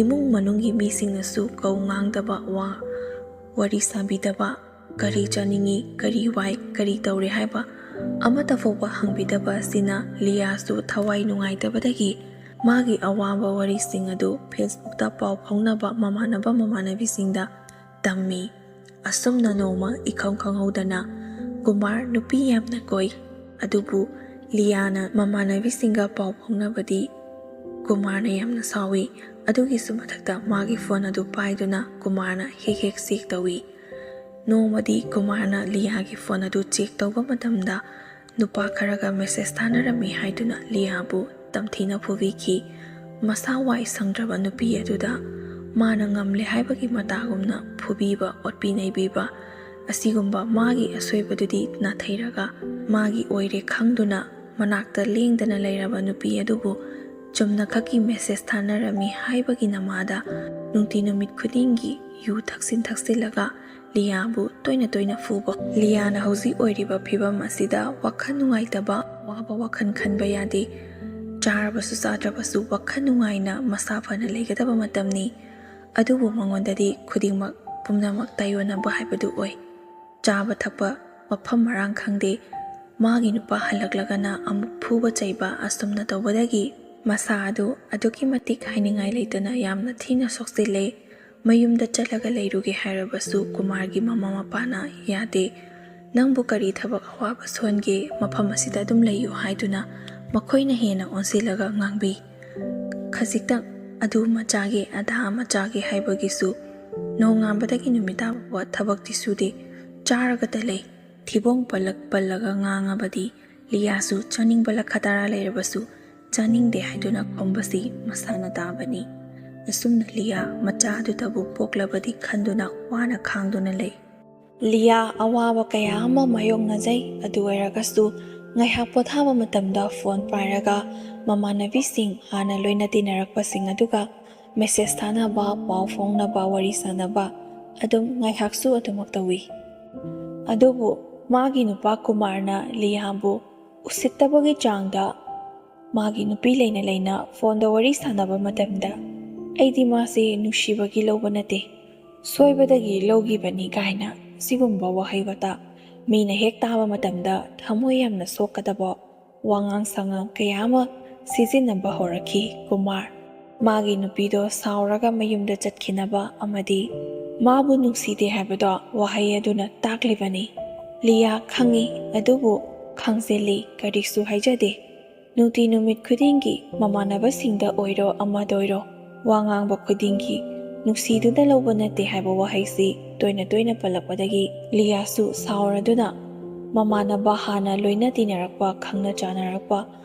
ꯏꯃꯨꯡ ꯃꯅꯨꯡꯒꯤ ꯃꯤꯁꯤꯡꯅꯁꯨ ꯀꯧ ꯉꯥꯡꯗꯕ, ꯋꯥꯔꯤ ꯁꯥꯕꯤꯗꯕ, ꯀꯔꯤ ꯆꯥꯅꯤꯡꯉꯤ, ꯀꯔꯤ ꯋꯥꯏ, ꯀꯔꯤ ꯇꯧꯔꯦ ꯍꯥꯏꯕ ꯑꯃꯠꯇ ꯐꯥꯎꯕ ꯍꯪꯕꯤꯗꯕ ꯑꯁꯤꯅ ꯂꯤꯌꯥꯁꯨ ꯊꯋꯥꯏ ꯅꯨꯡꯉꯥꯏꯇꯕꯗꯒꯤ ꯃꯥꯒꯤ ꯑꯋꯥꯕ ꯋꯥꯔꯤꯁꯤꯡ ꯑꯗꯨ ꯐꯦꯁꯕꯨꯛꯇ ꯄꯥꯎ ꯐꯥꯎꯅꯕ ꯃꯃꯥꯟꯅꯕ ꯃꯃꯥꯟꯅꯕꯤꯁꯤꯡꯗ ꯇꯝꯃꯤ꯫ ꯑꯁꯨꯝꯅ ꯅꯣꯡꯃ ꯏꯈꯪ ꯈꯪꯍꯧꯗꯅ ꯀꯨꯃꯥꯔ ꯅꯨꯄꯤ ꯌꯥꯝꯅ ꯀꯣꯏ꯫ ꯑꯗꯨꯕꯨ ꯂꯤꯌꯥꯅ ꯃꯃꯥꯟꯅꯕꯤꯁꯤꯡꯒ ꯄꯥꯎ ꯐꯥꯎꯅꯕꯗꯤ ꯀꯨꯃꯥꯔꯅ ꯌꯥꯝꯅ ꯁꯥꯎꯏ꯫ ꯑꯗꯨꯒꯤꯁꯨ ꯃꯊꯛꯇ ꯃꯥꯒꯤ ꯐꯣꯟ ꯑꯗꯨ ꯄꯥꯏꯗꯨꯅ ꯀꯨꯃꯥꯔꯅ ꯍꯦꯛ ꯍꯦꯛ ꯆꯦꯛ ꯇꯧꯏ꯫ ꯅꯣꯡꯃꯗꯤ ꯀꯨꯃꯥꯔꯅ ꯂꯤꯌꯥꯒꯤ ꯐꯣꯟ ꯑꯗꯨ ꯆꯦꯛ ꯇꯧꯕ ꯃꯇꯝꯗ ꯅꯨꯄꯥ ꯈꯔꯒ ꯃꯦꯁꯦꯖ ꯊꯥꯅꯔꯝꯃꯤ ꯍꯥꯏꯗꯨꯅ ꯂꯤꯌꯥꯕꯨ ꯇꯝꯊꯤꯅ ꯐꯨꯕꯤꯈꯤ꯫ ꯃꯁꯥ ꯋꯥꯏ ꯁꯪꯗ꯭ꯔꯕ ꯅꯨꯄꯤ ꯑꯗꯨꯗ ꯃꯥꯅ ꯉꯝꯂꯦ ꯍꯥꯏꯕꯒꯤ ꯃꯇꯥꯒꯨꯝꯅ ꯐꯨꯕꯤꯕ, ꯑꯣꯠꯄꯤ ꯅꯩꯕꯤꯕ, ꯑꯁꯤꯒꯨꯝꯕ ꯃꯥꯒꯤ ꯑꯁꯣꯏꯕꯗꯨꯗꯤ ꯅꯥꯊꯩꯔꯒ ꯃꯥꯒꯤ ꯑꯣꯏꯔꯦ ꯈꯪꯗꯨꯅ ꯃꯅꯥꯛꯇ ꯂꯦꯡꯗꯅ ꯂꯩꯔꯕ ꯅꯨꯄꯤ ꯑꯗꯨꯕꯨ ꯆꯨꯝꯅꯈꯛꯀꯤ ꯃꯦꯁꯦꯖ ꯊꯥꯅꯔꯝꯃꯤ ꯍꯥꯏꯕꯒꯤ ꯅꯃꯥꯗ ꯅꯨꯡꯇꯤ ꯅꯨꯃꯤꯠ ꯈꯨꯗꯤꯡꯒꯤ ꯌꯨ ꯊꯛꯆꯤꯜꯂꯒ ꯂꯤꯌꯥꯕꯨ ꯇꯣꯏꯅ ꯇꯣꯏꯅ ꯐꯨꯕ꯫ ꯂꯤꯌꯥꯅ ꯍꯧꯖꯤꯛ ꯑꯣꯏꯔꯤꯕ ꯐꯤꯕꯝ ꯑꯁꯤꯗ ꯋꯥꯈꯜ ꯅꯨꯡꯉꯥꯏꯇꯕ, ꯑꯋꯥꯕ ꯋꯥꯈꯜ ꯈꯟꯕ ꯌꯥꯗꯦ꯫ ꯆꯥꯔꯕꯁꯨ ꯆꯥꯗ꯭ꯔꯕꯁꯨ ꯋꯥꯈꯜ ꯅꯨꯡꯉꯥꯏꯅ ꯃꯁꯥ ꯐꯅ ꯂꯩꯒꯗꯕ ꯃꯇꯝꯅꯤ꯫ ꯑꯗꯨꯕꯨ ꯃꯉꯣꯟꯗꯗꯤ ꯈꯨꯗꯤꯡꯃꯛ ꯄꯨꯝꯅꯃꯛ ꯇꯥꯏꯑꯣꯟꯅꯕ ꯍꯥꯏꯕꯗꯨ ꯑꯣꯏ꯫ ꯆꯥꯕ ꯊꯛꯄ ꯃꯐꯝ ꯃꯔꯥꯡ ꯈꯪꯗꯦ꯫ ꯃꯥꯒꯤ ꯅꯨꯄꯥ ꯍꯜꯂꯛꯂꯒꯅ ꯑꯃꯨꯛ ꯐꯨꯕ ꯆꯩꯕ, ꯑꯁꯨꯝꯅ ꯇꯧꯕꯗꯒꯤ ꯃꯁꯥ ꯑꯗꯨ ꯑꯗꯨꯛꯀꯤ ꯃꯇꯤꯛ ꯍꯥꯏꯅꯤꯡꯉꯥꯏ ꯂꯩꯇꯅ ꯌꯥꯝꯅ ꯊꯤꯅ ꯁꯣꯛꯆꯤꯜꯂꯦ꯫ ꯃꯌꯨꯝꯗ ꯆꯠꯂꯒ ꯂꯩꯔꯨꯒꯦ ꯍꯥꯏꯔꯕꯁꯨ ꯀꯨꯃꯥꯔꯒꯤ ꯃꯃꯥ ꯃꯄꯥꯅ ꯌꯥꯗꯦ, ꯅꯪꯕꯨ ꯀꯔꯤ ꯊꯕꯛ ꯑꯋꯥꯕ ꯁꯨꯍꯟꯒꯦ, ꯃꯐꯝ ꯑꯁꯤꯗ ꯑꯗꯨꯝ ꯂꯩꯌꯨ ꯍꯥꯏꯗꯨꯅ ꯃꯈꯣꯏꯅ ꯍꯦꯟꯅ ꯑꯣꯟꯁꯤꯜꯂꯒ ꯉꯥꯡꯕꯤ꯫ ꯈꯖꯤꯛꯇꯪ ꯑꯗꯨ ꯃꯆꯥꯒꯦ ꯑꯗꯥ ꯃꯆꯥꯒꯦ ꯍꯥꯏꯕꯒꯤꯁꯨ ꯅꯣꯡꯉꯥꯟꯕꯗꯒꯤ ꯅꯨꯃꯤꯠꯇꯥꯐꯥꯎꯕ ꯊꯕꯛꯇꯤ ꯁꯨꯗꯦ, ꯆꯥꯔꯒꯇ ꯂꯩ꯫ ꯊꯤꯕꯣꯡ ꯄꯜꯂꯒ ꯉꯥꯡꯉꯕꯗꯤ ꯂꯤꯌꯥꯁꯨ ꯆꯥꯅꯤꯡꯕ ꯂꯈꯇꯔꯥ ꯂꯩꯔꯕꯁꯨ ꯆꯥꯅꯤꯡꯗꯦ ꯍꯥꯏꯗꯨꯅ ꯈꯨꯝꯕꯁꯤ ꯃꯁꯥꯅ ꯇꯥꯕꯅꯤ꯫ ꯑꯁꯨꯝꯅ ꯂꯤꯌꯥ ꯃꯆꯥ ꯑꯗꯨꯇꯕꯨ ꯄꯣꯛꯂꯕꯗꯤ ꯈꯟꯗꯨꯅ ꯋꯥꯅ ꯈꯥꯡꯗꯨꯅ ꯂꯩ꯫ ꯂꯤꯌꯥ ꯑꯋꯥꯕ ꯀꯌꯥ ꯑꯃ ꯃꯥꯌꯣꯛꯅꯖꯩ꯫ ꯑꯗꯨ ꯑꯣꯏꯔꯒꯁꯨ ꯉꯥꯏꯍꯥꯛ ꯄꯣꯊꯥꯕ ꯃꯇꯝꯗ ꯐꯣꯟ ꯄꯥꯏꯔꯒ ꯃꯃꯥꯟꯅꯕꯤꯁꯤꯡ, ꯍꯥꯟꯅ ꯂꯣꯏꯅ ꯇꯤꯟꯅꯔꯛꯄꯁꯤꯡ ꯑꯗꯨꯒ ꯃꯦꯁꯦꯖ ꯊꯥꯅꯕ, ꯄꯥꯎ ꯐꯥꯎꯅꯕ, ꯋꯥꯔꯤ ꯁꯥꯅꯕ ꯑꯗꯨꯝ ꯉꯥꯏꯍꯥꯛꯁꯨ ꯑꯗꯨꯃꯛ ꯇꯧꯏ꯫ ꯑꯗꯨꯕꯨ ꯃꯥꯒꯤ ꯅꯨꯄꯥ ꯀꯨꯃꯥꯔꯅ ꯂꯤꯌꯥꯕꯨ ꯎꯁꯤꯠꯇꯕꯒꯤ ꯆꯥꯡꯗ ꯃꯥꯒꯤ ꯅꯨꯄꯤ ꯂꯩꯅ ꯂꯩꯅ ꯐꯣꯟꯗ ꯋꯥꯔꯤ ꯁꯥꯟꯅꯕ ꯃꯇꯝꯗ "ꯑꯩꯗꯤ ꯃꯥꯁꯦ ꯅꯨꯡꯁꯤꯕꯒꯤ ꯂꯧꯕ ꯅꯠꯇꯦ, ꯁꯣꯏꯕꯗꯒꯤ ꯂꯧꯈꯤꯕꯅꯤ" ꯀꯥꯏꯅ ꯑꯁꯤꯒꯨꯝꯕ ꯋꯥꯍꯩ ꯋꯥꯇꯥ ꯃꯤꯅ ꯍꯦꯛ ꯇꯥꯕ ꯃꯇꯝꯗ ꯊꯃꯣꯏ ꯌꯥꯝꯅ ꯁꯣꯛꯀꯗꯕ ꯋꯥꯉꯥꯡ ꯁꯉꯥꯡ ꯀꯌꯥ ꯑꯃ ꯁꯤꯖꯤꯟꯅꯕ ꯍꯧꯔꯛꯈꯤ ꯀꯨꯃꯥꯔ꯫ ꯃꯥꯒꯤ ꯅꯨꯄꯤꯗꯣ ꯁꯥꯎꯔꯒ ꯃꯌꯨꯝꯗ ꯆꯠꯈꯤꯅꯕ ꯑꯃꯗꯤ ꯃꯥꯕꯨ ꯅꯨꯡꯁꯤꯗꯦ ꯍꯥꯏꯕꯗꯣ ꯋꯥꯍꯩ ꯑꯗꯨꯅ ꯇꯥꯛꯂꯤꯕꯅꯤ꯫ ꯂꯤꯌꯥ ꯈꯪꯏ, ꯑꯗꯨꯕꯨ ꯈꯪꯖꯤꯜꯂꯤ, ꯀꯔꯤꯁꯨ ꯍꯥꯏꯖꯗꯦ꯫ ꯅꯨꯡꯇꯤ ꯅꯨꯃꯤꯠ ꯈꯨꯗꯤꯡꯒꯤ ꯃꯃꯥꯟꯅꯕꯁꯤꯡꯗ ꯑꯣꯏꯔꯣ ꯑꯃꯗ ꯑꯣꯏꯔꯣ ꯋꯥ ꯉꯥꯡꯕ ꯈꯨꯗꯤꯡꯒꯤ ꯅꯨꯡꯁꯤꯗꯨꯅ ꯂꯧꯕ ꯅꯠꯇꯦ ꯍꯥꯏꯕ ꯋꯥꯍꯩꯁꯤ ꯇꯣꯏꯅ ꯇꯣꯏꯅ ꯄꯜꯂꯛꯄꯗꯒꯤ ꯂꯤꯌꯥꯁꯨ ꯁꯥꯎꯔꯗꯨꯅ ꯃꯃꯥꯟꯅꯕ, ꯍꯥꯟꯅ ꯂꯣꯏꯅ ꯇꯤꯟꯅꯔꯛꯄ, ꯈꯪꯅ ꯆꯥꯅꯔꯛꯄ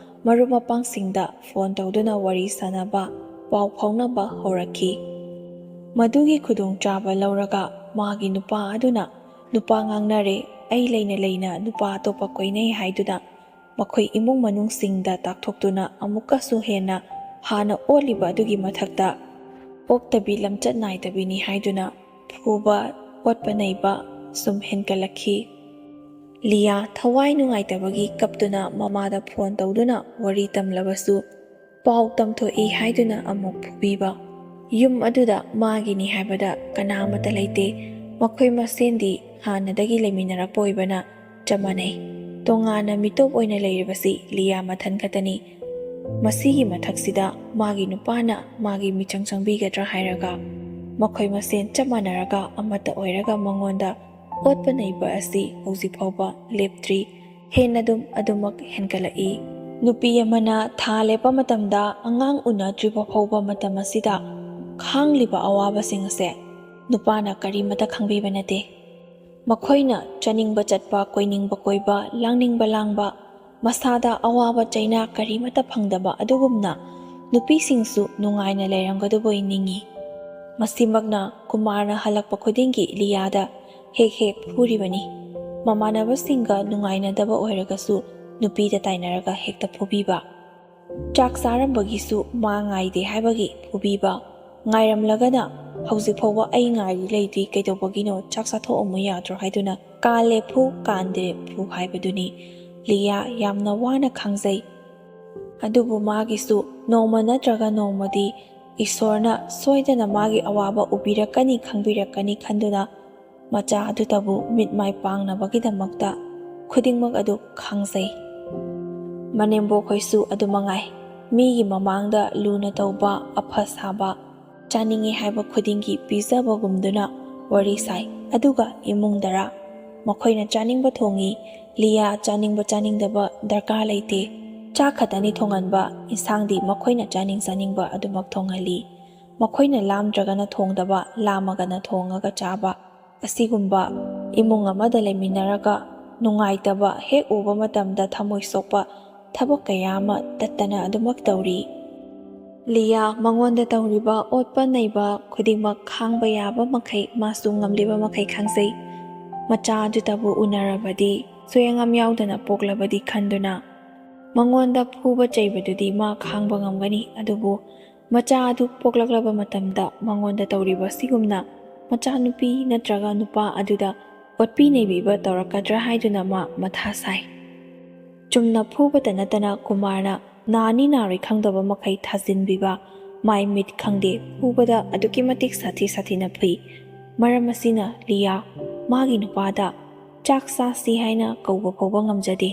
ꯃꯔꯨꯞ ꯃꯄꯥꯡꯁꯤꯡꯗ ꯐꯣꯟ ꯇꯧꯗꯨꯅ ꯋꯥꯔꯤ ꯁꯥꯅꯕ, ꯄꯥꯎ ꯐꯥꯎꯅꯕ ꯍꯧꯔꯛꯈꯤ꯫ ꯃꯗꯨꯒꯤ ꯈꯨꯗꯣꯡꯆꯥꯕ ꯂꯧꯔꯒ ꯃꯥꯒꯤ ꯅꯨꯄꯥ ꯑꯗꯨꯅ ꯅꯨꯄꯥ ꯉꯥꯡꯅꯔꯦ, ꯑꯩ ꯂꯩꯅ ꯂꯩꯅ ꯅꯨꯄꯥ ꯑꯇꯣꯞꯄ ꯀꯣꯏꯅꯩ ꯍꯥꯏꯗꯨꯅ ꯃꯈꯣꯏ ꯏꯃꯨꯡ ꯃꯅꯨꯡꯁꯤꯡꯗ ꯇꯥꯛꯊꯣꯛꯇꯨꯅ ꯑꯃꯨꯛꯀꯁꯨ ꯍꯦꯟꯅ ꯍꯥꯟꯅ ꯑꯣꯠꯂꯤꯕ ꯑꯗꯨꯒꯤ ꯃꯊꯛꯇ ꯄꯣꯛꯇꯕꯤ ꯂꯝꯆꯠ ꯅꯥꯏꯗꯕꯤꯅꯤ ꯍꯥꯏꯗꯨꯅ ꯐꯨꯕ, ꯑꯣꯠꯄ ꯅꯩꯕ ꯁꯨꯝ ꯍꯦꯟꯒꯠꯂꯛꯈꯤ꯫ ꯂꯤꯌꯥ ꯊꯋꯥꯏ ꯅꯨꯡꯉꯥꯏꯇꯕꯒꯤ ꯀꯞꯇꯨꯅ ꯃꯃꯥꯗ ꯐꯣꯟ ꯇꯧꯗꯨꯅ ꯋꯥꯔꯤ ꯇꯝꯂꯕꯁꯨ ꯄꯥꯎ ꯇꯝꯊꯣꯛꯏ ꯍꯥꯏꯗꯨꯅ ꯑꯃꯨꯛ ꯐꯨꯕꯤꯕ꯫ ꯌꯨꯝ ꯑꯗꯨꯗ ꯃꯥꯒꯤꯅꯤ ꯍꯥꯏꯕꯗ ꯀꯅꯥꯃꯠꯇ ꯂꯩꯇꯦ, ꯃꯈꯣꯏ ꯃꯁꯦꯟꯗꯤ ꯍꯥꯟꯅꯗꯒꯤ ꯂꯩꯃꯤꯟꯅꯔꯛꯄ ꯑꯣꯏꯕꯅ ꯆꯞ ꯃꯥꯟꯅꯩ꯫ ꯇꯣꯉꯥꯟꯅ ꯃꯤꯇꯣꯞ ꯑꯣꯏꯅ ꯂꯩꯔꯤꯕꯁꯤ ꯂꯤꯌꯥ ꯃꯊꯟ ꯈꯛꯇꯅꯤ꯫ ꯃꯁꯤꯒꯤ ꯃꯊꯛꯁꯤꯗ ꯃꯥꯒꯤ ꯅꯨꯄꯥꯅ ꯃꯥꯒꯤ ꯃꯤꯆꯪ ꯆꯪꯕꯤꯒꯗ꯭ꯔꯥ ꯍꯥꯏꯔꯒ ꯃꯈꯣꯏ ꯃꯁꯦꯟ ꯆꯞ ꯃꯥꯟꯅꯔꯒ ꯑꯃꯠꯇ ꯑꯣꯏꯔꯒ ꯃꯉꯣꯟꯗ ꯑꯣꯠꯄ ꯅꯩꯕ ꯑꯁꯤ ꯍꯧꯖꯤꯛ ꯐꯥꯎꯕ ꯂꯦꯞꯇ꯭ꯔꯤ, ꯍꯦꯟꯅ ꯑꯗꯨꯃꯛ ꯍꯦꯟꯒꯠꯂꯛꯏ꯫ ꯅꯨꯄꯤ ꯑꯃꯅ ꯊꯥ ꯂꯦꯞꯄ ꯃꯇꯝꯗ ꯑꯉꯥꯡ ꯎꯅꯗ꯭ꯔꯤꯕ ꯐꯥꯎꯕ ꯃꯇꯝ ꯑꯁꯤꯗ ꯈꯥꯡꯂꯤꯕ ꯑꯋꯥꯕꯁꯤꯡ ꯑꯁꯦ ꯅꯨꯄꯥꯅ ꯀꯔꯤꯃꯠꯇ ꯈꯪꯕꯤꯕ ꯅꯠꯇꯦ꯫ ꯃꯈꯣꯏꯅ ꯆꯥꯅꯤꯡꯕ ꯆꯠꯄ, ꯀꯣꯏꯅꯤꯡꯕ ꯀꯣꯏꯕ, ꯂꯥꯡꯅꯤꯡꯕ ꯂꯥꯡꯕ, ꯃꯁꯥꯗ ꯑꯋꯥꯕ ꯆꯩꯅꯥ ꯀꯔꯤꯃꯠꯇ ꯐꯪꯗꯕ ꯑꯗꯨꯒꯨꯝꯅ ꯅꯨꯄꯤꯁꯤꯡꯁꯨ ꯅꯨꯡꯉꯥꯏꯅ ꯂꯩꯔꯝꯒꯗꯕꯣꯏ ꯅꯤꯡꯏ꯫ ꯃꯁꯤꯃꯛꯅ ꯀꯨꯃꯥꯔꯅ ꯍꯜꯂꯛꯄ ꯈꯨꯗꯤꯡꯒꯤ ꯂꯤꯌꯥꯗ ꯍꯦꯛ ꯍꯦꯛ ꯐꯨꯔꯤꯕꯅꯤ꯫ ꯃꯃꯥꯟꯅꯕꯁꯤꯡꯒ ꯅꯨꯡꯉꯥꯏꯅꯗꯕ ꯑꯣꯏꯔꯒꯁꯨ ꯅꯨꯄꯤꯗ ꯇꯥꯏꯅꯔꯒ ꯍꯦꯛꯇ ꯐꯨꯕꯤꯕ, ꯆꯥꯛ ꯆꯥꯔꯝꯕꯒꯤꯁꯨ ꯃꯥ ꯉꯥꯏꯗꯦ ꯍꯥꯏꯕꯒꯤ ꯐꯨꯕꯤꯕ, ꯉꯥꯏꯔꯝꯂꯒꯅ ꯍꯧꯖꯤꯛ ꯐꯥꯎꯕ ꯑꯩ ꯉꯥꯏꯔꯤ ꯂꯩꯗꯤ ꯀꯩꯗꯧꯕꯒꯤꯅꯣ, ꯆꯥꯛ ꯆꯥꯊꯣꯛꯑꯝꯃꯨ ꯌꯥꯗ꯭ꯔꯣ ꯍꯥꯏꯗꯨꯅ ꯀꯥꯜꯂꯦ ꯐꯨ, ꯀꯥꯟꯗꯦ ꯐꯨ ꯍꯥꯏꯕꯗꯨꯅꯤ꯫ ꯂꯤꯌꯥ ꯌꯥꯝꯅ ꯋꯥꯅ ꯈꯥꯡꯖꯩ꯫ ꯑꯗꯨꯕꯨ ꯃꯥꯒꯤꯁꯨ ꯅꯣꯡꯃ ꯅꯠꯇ꯭ꯔꯒ ꯅꯣꯡꯃꯗꯤ ꯏꯁꯣꯔꯅ ꯁꯣꯏꯗꯅ ꯃꯥꯒꯤ ꯑꯋꯥꯕ ꯎꯕꯤꯔꯛꯀꯅꯤ, ꯈꯪꯕꯤꯔꯛꯀꯅꯤ ꯈꯟꯗꯨꯅ ꯃꯆꯥ ꯑꯗꯨꯇꯕꯨ ꯃꯤꯠ ꯃꯥꯏ ꯄꯥꯡꯅꯕꯒꯤꯗꯃꯛꯇ ꯈꯨꯗꯤꯡꯃꯛ ꯑꯗꯨ ꯈꯥꯡꯖꯩ꯫ ꯃꯅꯦꯝꯕꯣꯛꯈꯣꯏꯁꯨ ꯑꯗꯨꯃꯉꯥꯏ, ꯃꯤꯒꯤ ꯃꯃꯥꯡꯗ ꯂꯨꯅ ꯇꯧꯕ, ꯑꯐ ꯁꯥꯕ, ꯆꯥꯅꯤꯡꯉꯤ ꯍꯥꯏꯕ ꯈꯨꯗꯤꯡꯒꯤ ꯄꯤꯖꯕꯒꯨꯝꯗꯨꯅ ꯋꯥꯔꯤ ꯁꯥꯏ꯫ ꯑꯗꯨꯒ ꯏꯃꯨꯡꯗꯔ ꯃꯈꯣꯏꯅ ꯆꯥꯅꯤꯡꯕ ꯊꯣꯡꯉꯤ, ꯂꯤꯌꯥ ꯆꯥꯅꯤꯡꯕ ꯆꯥꯅꯤꯡꯗꯕ ꯗꯔꯀꯥꯔ ꯂꯩꯇꯦ, ꯆꯥꯛ ꯈꯛꯇꯅꯤ ꯊꯣꯡꯍꯟꯕ, ꯏꯟꯁꯥꯡꯗꯤ ꯃꯈꯣꯏꯅ ꯆꯥꯅꯤꯡꯕ ꯑꯗꯨꯃꯛ ꯊꯣꯡꯍꯜꯂꯤ꯫ ꯃꯈꯣꯏꯅ ꯂꯥꯝꯗ꯭ꯔꯒꯅ ꯊꯣꯡꯗꯕ, ꯂꯥꯝꯃꯒꯅ ꯊꯣꯡꯉꯒ ꯆꯥꯕ, ꯑꯁꯤꯒꯨꯝꯕ ꯏꯃꯨꯡ ꯑꯃꯗ ꯂꯩꯃꯤꯟꯅꯔꯒ ꯅꯨꯡꯉꯥꯏꯇꯕ ꯍꯦꯛ ꯎꯕ ꯃꯇꯝꯗ ꯊꯃꯣꯏ ꯁꯣꯛꯄ ꯊꯕꯛ kaya ama ꯇꯠꯇꯅ ꯑꯗꯨꯃꯛ ꯇꯧꯔꯤ꯫ ꯂꯤꯌꯥ ꯃꯉꯣꯟꯗ ꯇꯧꯔꯤꯕ ꯑꯣꯠꯄ ꯅꯩꯕ ꯈꯨꯗꯤꯡꯃꯛ ꯈꯥꯡꯕ ꯌꯥꯕ ꯃꯈꯩ ꯃꯥꯁꯨ ꯉꯝꯂꯤꯕ ꯃꯈꯩ ꯈꯥꯡꯖꯩ꯫ ꯃꯆꯥ ꯑꯗꯨꯇꯕꯨ ꯎꯅꯔꯕꯗꯤ ꯁꯣꯌꯦꯡꯉꯝ ꯌꯥꯎꯗꯅ ꯄꯣꯛꯂꯕꯗꯤ ꯈꯟꯗꯨꯅ ꯃꯉꯣꯟꯗ ꯐꯨꯕ ꯆꯩꯕꯗꯨꯗꯤ ꯃꯥ ꯈꯥꯡꯕ ꯉꯝꯒꯅꯤ, ꯑꯗꯨꯕꯨ ꯃꯆꯥ ꯑꯗꯨ ꯄꯣꯛꯂꯛꯂꯕ ꯃꯇꯝꯗ ꯃꯉꯣꯟꯗ ꯇꯧꯔꯤꯕ ꯁꯤꯒꯨꯝꯅ ꯃꯆꯥꯅꯨꯄꯤ ꯅꯠꯇ꯭ꯔꯒ ꯅꯨꯄꯥ ꯑꯗꯨꯗ ꯑꯣꯠꯄꯤ ꯅꯩꯕꯤꯕ ꯇꯧꯔꯛꯀꯗ꯭ꯔꯥ ꯍꯥꯏꯗꯨꯅ ꯃꯥ ꯃꯊꯥ ꯁꯥꯏ꯫ ꯆꯨꯝꯅ ꯐꯨꯕꯇ ꯅꯠꯇꯅ ꯀꯨꯃꯥꯔꯅ ꯅꯥꯅꯤ ꯅꯥꯔꯣꯏ ꯈꯪꯗꯕ ꯃꯈꯩ ꯊꯥꯖꯤꯟꯕꯤꯕ, ꯃꯥꯏ ꯃꯤꯠ ꯈꯪꯗꯦ ꯐꯨꯕꯗ ꯑꯗꯨꯛꯀꯤ ꯃꯇꯤꯛ ꯁꯥꯊꯤꯅ ꯐꯨꯏ꯫ ꯃꯔꯝ ꯑꯁꯤꯅ ꯂꯤꯌꯥ ꯃꯥꯒꯤ ꯅꯨꯄꯥꯗ ꯆꯥꯛ ꯆꯥꯁꯤ ꯍꯥꯏꯅ ꯀꯧꯕ ꯐꯥꯎꯕ ꯉꯝꯖꯗꯦ,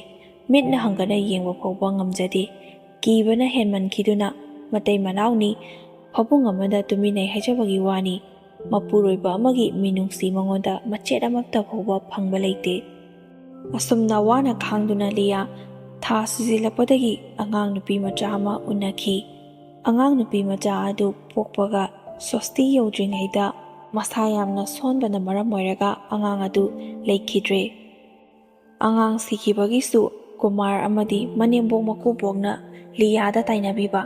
ꯃꯤꯠꯅ ꯍꯪꯒꯅ ꯌꯦꯡꯕ ꯐꯥꯎꯕ ꯉꯝꯖꯗꯦ꯫ ꯀꯤꯕꯅ ꯍꯦꯟꯃꯟꯈꯤꯗꯨꯅ ꯃꯇꯩ ꯃꯅꯥꯎꯅꯤ, ꯐꯃꯨꯡ ꯑꯃꯗ ꯇꯨꯃꯤꯟꯅꯩ ꯍꯥꯏꯖꯕꯒꯤ ꯋꯥꯅꯤ, ꯃꯄꯨꯔꯣꯏꯕ ꯑꯃꯒꯤ ꯃꯤꯅꯨꯡꯁꯤ ꯃꯉꯣꯟꯗ ꯃꯆꯦꯠ ꯑꯃꯠꯇ ꯐꯥꯎꯕ ꯐꯪꯕ ꯂꯩꯇꯦ꯫ ꯑꯁꯨꯝꯅ ꯋꯥꯅ ꯈꯥꯡꯗꯨꯅ ꯂꯤꯌꯥ ꯊꯥ ꯁꯨꯖꯤꯜꯂꯛꯄꯗꯒꯤ ꯑꯉꯥꯡ ꯅꯨꯄꯤ ꯃꯆꯥ ꯑꯃ ꯎꯅꯈꯤ꯫ ꯑꯉꯥꯡ ꯅꯨꯄꯤ ꯃꯆꯥ ꯑꯗꯨ ꯄꯣꯛꯄꯒ ꯁꯣꯁꯇꯤ ꯌꯧꯗ꯭ꯔꯤꯉꯩꯗ ꯃꯁꯥ ꯌꯥꯝꯅ ꯁꯣꯟꯕꯅ ꯃꯔꯝ ꯑꯣꯏꯔꯒ ꯑꯉꯥꯡ ꯑꯗꯨ ꯂꯩꯈꯤꯗ꯭ꯔꯦ꯫ ꯑꯉꯥꯡ ꯁꯤꯈꯤꯕꯒꯤꯁꯨ ꯀꯨꯃꯥꯔ ꯑꯃꯗꯤ ꯃꯅꯦꯝꯕꯣꯛ ꯃꯀꯨꯕꯣꯛꯅ ꯂꯤꯌꯥꯗ ꯇꯥꯏꯅꯕꯤꯕ,